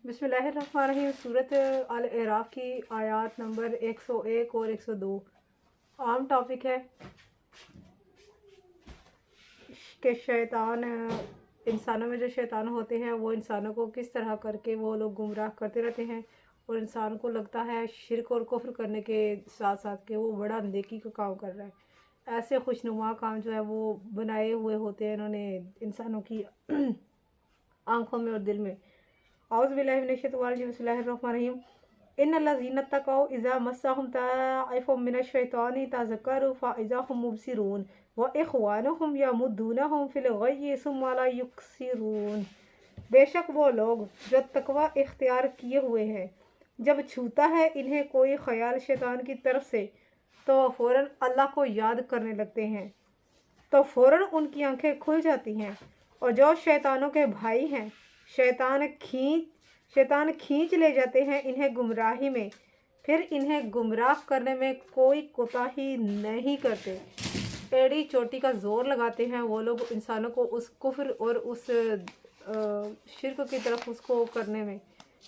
बिस्मिल्लाहिर्रहमानिर्रहीम। सूरत अल अराफ की आयत नंबर 101 और 102 आम टॉपिक है कि शैतान इंसानों में जो शैतान होते हैं वो इंसानों को किस तरह करके वो लोग गुमराह करते रहते हैं और इंसान को लगता है शिरक और कुफ्र करने के साथ साथ कि वो बड़ा नेकी का काम कर रहा है। ऐसे खुशनुमा काम जो है वो बनाए हुए होते हैं इन्होंने इंसानों की आंखों में और दिल में। औज़ु बिल्लाहि मिनश शैतानिर रजीम। बिस्मिल्लाहिर्रहमानिर्रहीम। इन्नल्लज़ीना तक़ौ इज़ा मस्सहुम ताइफ़ुम मिनश शैतानि तज़क्करू फ़इज़ा हुम मुबसिरून व इख़वानुहुम यमुद्दूनहुम फ़िल ग़य्यि सुम्मा ला युक़सिरून। बेशक वो लोग जो तकवा इख्तियार किए हुए हैं, जब छूता है इन्हें कोई ख्याल शैतान की तरफ से तो वह फ़ौरन अल्लाह को याद करने लगते हैं, तो फ़ौरन उनकी आंखें खुल जाती हैं। और जो शैतानों के भाई हैं, शैतान खींच ले जाते हैं इन्हें गुमराही में, फिर इन्हें गुमराह करने में कोई कोताही नहीं करते। एड़ी चोटी का जोर लगाते हैं वो लोग इंसानों को उस कुफ्र और उस शिर्क की तरफ उसको करने में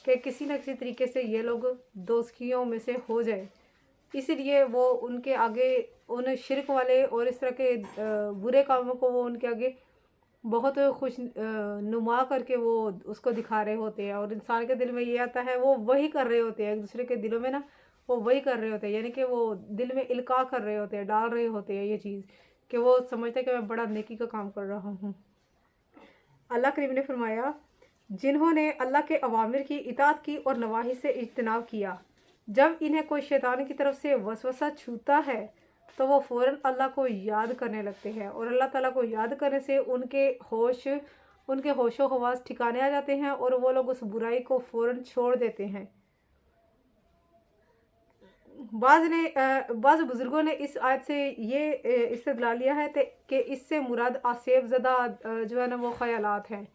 कि किसी न किसी तरीके से ये लोग दोस्तियों में से हो जाए। इसलिए वो उनके आगे उन शिर्क वाले और इस तरह के बुरे कामों को वो उनके आगे बहुत खुश नुमा करके वो उसको दिखा रहे होते हैं। और इंसान के दिल में ये आता है वो वही कर रहे होते हैं, एक दूसरे के दिलों में ना वो वही कर रहे होते हैं, यानी कि वो दिल में इल्का कर रहे होते हैं, डाल रहे होते हैं ये चीज़ कि वो समझते हैं कि मैं बड़ा नेकी का काम कर रहा हूँ। अल्लाह करीम ने फरमाया, जिन्होंने अल्लाह के अवामिर की इताअत की और नवाही से इज्तनाब किया, जब इन्हें कोई शैतान की तरफ से वसवसा छूता है तो वो फ़ौरन अल्लाह को याद करने लगते हैं। और अल्लाह ताला को याद करने से उनके होशो हवास ठिकाने आ जाते हैं और वो लोग उस बुराई को फ़ौरन छोड़ देते हैं। बाज़ बुज़ुर्गों ने इस आयत से ये इस्तेदलाल लिया है कि इससे मुराद आसेब ज़दा जो है ना वो ख़यालात हैं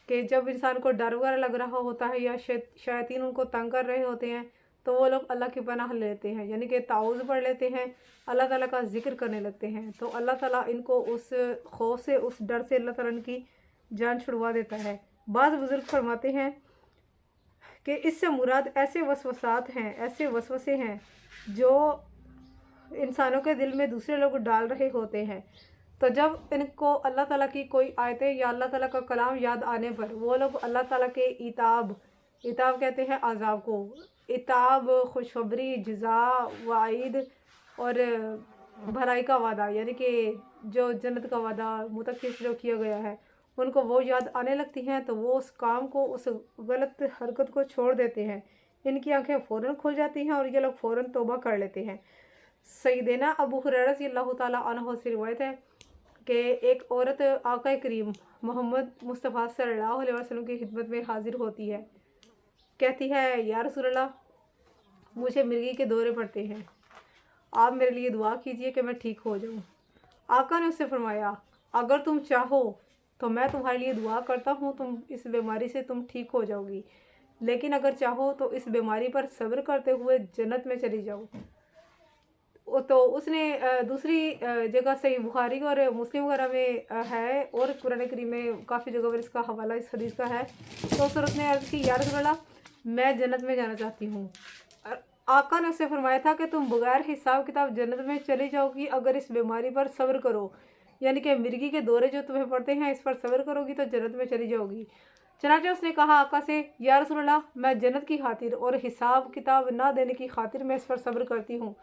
कि जब इंसान को डर वगैरह लग रहा होता है या शैतान उनको तंग कर रहे होते हैं तो वो लोग अल्लाह की पनाह लेते हैं, यानी कि ताऊज़ पढ़ लेते हैं, अल्लाह ताला का जिक्र करने लगते हैं, तो अल्लाह ताला इनको उस खौफ से उस डर से अल्लाह ताला इनकी जान छुड़वा देता है। बाज़ बुज़ुर्ग फरमाते हैं कि इससे मुराद ऐसे वसवसात हैं, ऐसे वसवसे हैं जो इंसानों के दिल में दूसरे लोग डाल रहे होते हैं। तो जब इनको अल्लाह ताला की कोई आयतें या अल्लाह ताला का कलाम याद आने पर वो लोग अल्लाह ताला के इताब कहते हैं आज़ाब को, इताब खुशखबरी जज़ा वाइद और भलाई का वादा, यानी कि जो जन्नत का वादा मुतक़िन जो किया गया है उनको वो याद आने लगती हैं तो वो उस काम को, उस गलत हरकत को छोड़ देते हैं। इनकी आंखें फ़ौरन खुल जाती हैं और ये लोग फ़ौरन तौबा कर लेते हैं। सैयदना अबू हुरैरा रज़ियल्लाहु ताला अन्हु से रिवायत है कि एक औरत आका करीम मोहम्मद मुस्तफ़ा सल्लल्लाहु अलैहि वसल्लम की खिदमत में हाजिर होती है। कहती है, या रसूल अल्लाह, मुझे मिर्गी के दौरे पड़ते हैं, आप मेरे लिए दुआ कीजिए कि मैं ठीक हो जाऊँ। आका ने उससे फरमाया, अगर तुम चाहो तो मैं तुम्हारे लिए दुआ करता हूँ, तुम इस बीमारी से तुम ठीक हो जाओगी, लेकिन अगर चाहो तो इस बीमारी पर सब्र करते हुए जन्नत में चली जाओ। तो उसने दूसरी जगह सही बुखारी और मुस्लिम वगैरह में है और कुरान करीम में काफ़ी जगह पर इसका हवाला इस हदीस का है। तो उस औरत ने अर्ज़ की, या रसूल अल्लाह, मैं जन्नत में जाना चाहती हूँ। आका ने उससे फरमाया था कि तुम बगैर हिसाब किताब जन्नत में चली जाओगी अगर इस बीमारी पर सब्र करो, यानी कि मिर्गी के दौरे जो तुम्हें पड़ते हैं इस पर सब्र करोगी तो जन्नत में चली जाओगी। चनाचे उसने कहा आका से, या रसूल अल्लाह, मैं जन्नत की खातिर और हिसाब किताब ना देने की खातिर मैं इस पर सब्र करती हूँ,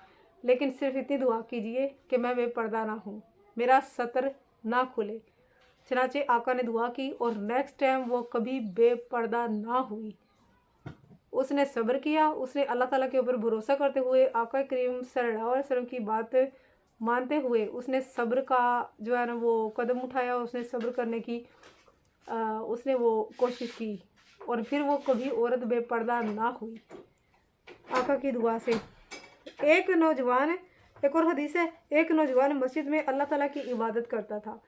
लेकिन सिर्फ इतनी दुआ कीजिए कि मैं बेपर्दा ना हूँ, मेरा सतर ना खुले। चनाचे आका ने दुआ की और नेक्स्ट टाइम वो कभी बेपर्दा ना हुई। उसने सब्र किया, उसने अल्लाह ताला के ऊपर भरोसा करते हुए आका करीम सल्लल्लाहु अलैहि वसल्लम की बात मानते हुए उसने सब्र का जो है ना वो कदम उठाया, उसने सब्र करने की उसने वो कोशिश की और फिर वो कभी औरत बेपर्दा ना हुई आका की दुआ से। एक और हदीस है, एक नौजवान मस्जिद में अल्लाह ताला की इबादत करता था।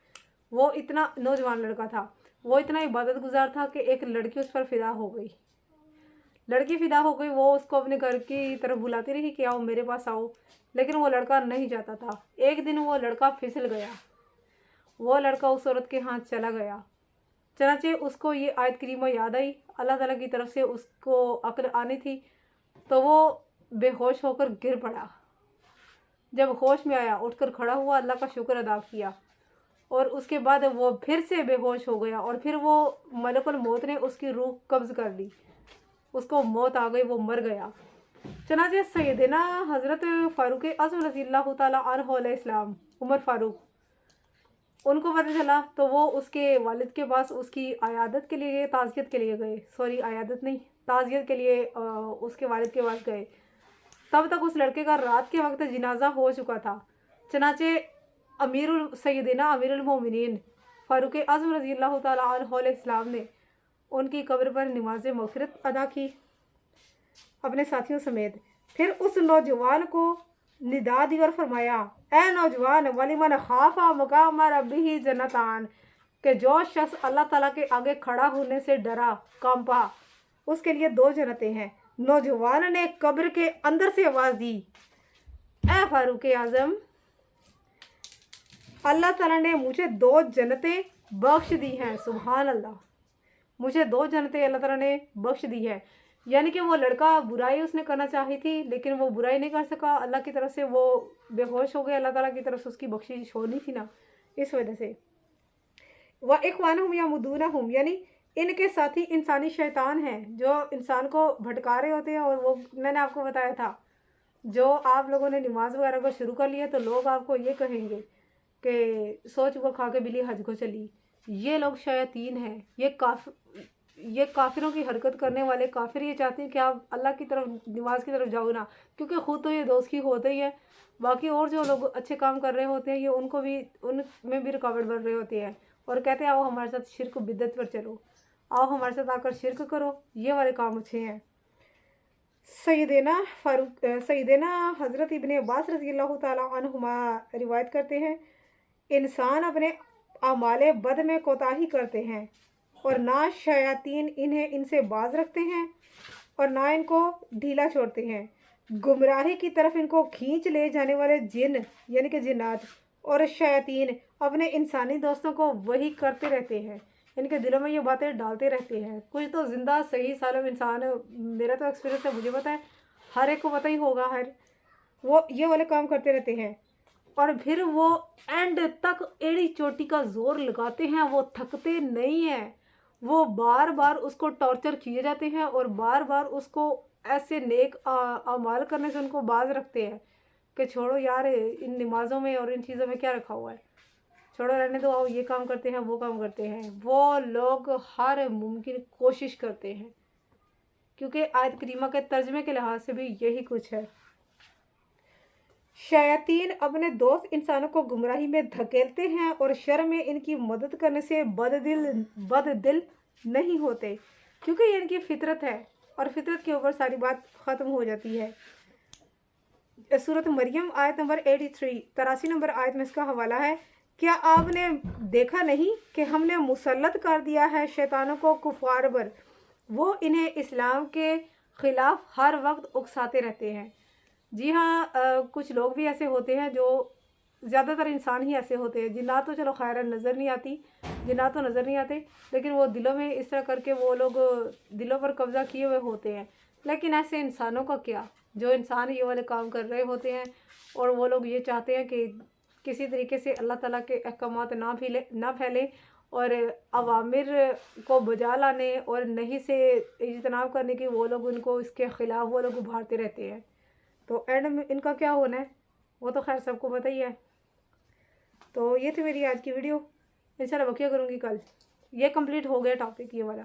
वो इतना नौजवान लड़का था, वो इतना इबादत गुजार था कि एक लड़की उस पर फ़िदा हो गई। वो उसको अपने घर की तरफ बुलाती रही कि आओ मेरे पास आओ, लेकिन वो लड़का नहीं जाता था। एक दिन वो लड़का फिसल गया, वो लड़का उस औरत के हाथ चला गया चनाचे उसको ये आयत करीमा याद आई, अल्लाह ताला की तरफ से उसको अक्ल आनी थी, तो वो बेहोश होकर गिर पड़ा। जब होश में आया उठकर खड़ा हुआ, अल्लाह का शुक्र अदा किया, और उसके बाद वो फिर से बेहोश हो गया, और फिर वो मलकुल मौत ने उसकी रूह कब्ज़ कर ली, उसको मौत आ गई, वो मर गया। चनाचे सैयदना हज़रत फ़ारूक आज़म रज़ियल्लाहु ताला अन्हु अलैहिस्सलाम, उमर फ़ारूक, उनको पता चला तो वो उसके वालिद के पास उसकी आयादत के लिए गए, ताज़ियत के लिए गए, सॉरी आयादत नहीं, ताज़ियत के लिए उसके वालिद के पास गए। तब तक उस लड़के का रात के वक्त जनाजा हो चुका था। चनाचे सैयदना अमीरुल मोमिनीन फ़ारूक आज़म रज़ियल्लाहु ताला अन्हु अलैहिस्सलाम ने उनकी कब्र पर नमाज मग़फ़िरत अदा की अपने साथियों समेत। फिर उस नौजवान को निदा दी और फरमाया, ए नौजवान, वलिमन खाफा मकाम रब्बिही जन्नतान, कि जो शख्स अल्लाह ताला के आगे खड़ा होने से डरा, कांपा, उसके लिए 2 जन्नतें हैं। नौजवान ने कब्र के अंदर से आवाज़ दी, ए फारूक आज़म, अल्लाह ताला ने मुझे 2 जन्नतें बख्श दी हैं। सुभान अल्लाह, मुझे 2 जन्नतें अल्लाह ताला ने बख्श दी है। यानी कि वो लड़का बुराई उसने करना चाही थी, लेकिन वो बुराई नहीं कर सका, अल्लाह की तरफ से वो बेहोश हो गया, अल्लाह ताला की तरफ से उसकी बख्शिश होनी थी ना, इस वजह से। व इख्वानुहुम यमुदूनहुम, यानी इनके साथी इंसानी शैतान हैं जो इंसान को भटका रहे होते हैं। और वो मैंने आपको बताया था, जो आप लोगों ने नमाज वगैरह को शुरू कर लिया तो लोग आपको ये कहेंगे कि सोच को खा के बिल्ली हज को चली। ये लोग शयातीन हैं, ये काफिरों की हरकत करने वाले काफिर ये चाहते हैं कि आप अल्लाह की तरफ, नमाज की तरफ जाओ ना, क्योंकि ख़ुद तो ये दोस्त की होते ही है, बाकी और जो लोग अच्छे काम कर रहे होते हैं ये उनको भी, उनमें भी रुकावट बन रहे होते हैं, और कहते हैं आओ हमारे साथ शिरक बिद्दत पर चलो, आओ हमारे साथ आकर शिरक करो, ये वाले काम अच्छे हैं। सैयदना हज़रत इब्ने अब्बास रज़ियल्लाहु ताला अन्हुमा रिवायत करते हैं, इंसान अपने अमाले बद में कोताही करते हैं, और ना शयातीन इनसे बाज रखते हैं और ना इनको ढीला छोड़ते हैं। गुमराही की तरफ इनको खींच ले जाने वाले जिन, यानी कि जिन्नात और शयातीन अपने इंसानी दोस्तों को वही करते रहते हैं, इनके दिलों में ये बातें डालते रहते हैं। कुछ तो ज़िंदा सही सालम इंसान, मेरा तो एक्सपीरियंस है, मुझे पता है, हर एक को पता ही होगा, वो ये वाले काम करते रहते हैं, और फिर वो एंड तक एड़ी चोटी का जोर लगाते हैं, वो थकते नहीं हैं, वो बार बार उसको टॉर्चर किए जाते हैं, और बार बार उसको ऐसे नेक अमाल करने से उनको बाज रखते हैं कि छोड़ो यार, इन नमाज़ों में और इन चीज़ों में क्या रखा हुआ है, छोड़ो रहने दो, आओ ये काम करते हैं, वो काम करते हैं। वो लोग हर मुमकिन कोशिश करते हैं, क्योंकि आयत करीमा के तर्जमे के लिहाज से भी यही कुछ है। शयातीन अपने दोस्त इंसानों को गुमराही में धकेलते हैं और शर में इनकी मदद करने से बददिल नहीं होते, क्योंकि ये इनकी फितरत है, और फितरत के ऊपर सारी बात ख़त्म हो जाती है। सूरत मरियम आयत नंबर 83 नंबर आयत में इसका हवाला है, क्या आपने देखा नहीं कि हमने मुसल्लत कर दिया है शैतानों को कुफार पर, वो इन्हें इस्लाम के ख़िलाफ़ हर वक्त उकसाते रहते हैं। जी हाँ, कुछ लोग भी ऐसे होते हैं, जो ज़्यादातर इंसान ही ऐसे होते हैं, जिन्नात तो चलो खैर नज़र नहीं आती, जिन्नात तो नज़र नहीं आते, लेकिन वो दिलों में इस तरह करके वो लोग दिलों पर कब्ज़ा किए हुए होते हैं। लेकिन ऐसे इंसानों का क्या, जो इंसान ये वाले काम कर रहे होते हैं, और वो लोग ये चाहते हैं कि किसी तरीके से अल्लाह ताला के अहकामात ना फैले, और अवामिर को बजा लाने और नहीं से इज्तनाब करने की वो लोग उनको इसके ख़िलाफ़ वो लोग उभारते रहते हैं। तो एंड में इनका क्या होना है वो तो खैर सबको पता ही है। तो ये थी मेरी आज की वीडियो, इंशाल्लाह बकिया करूँगी कल। ये कंप्लीट हो गया टॉपिक ये वाला।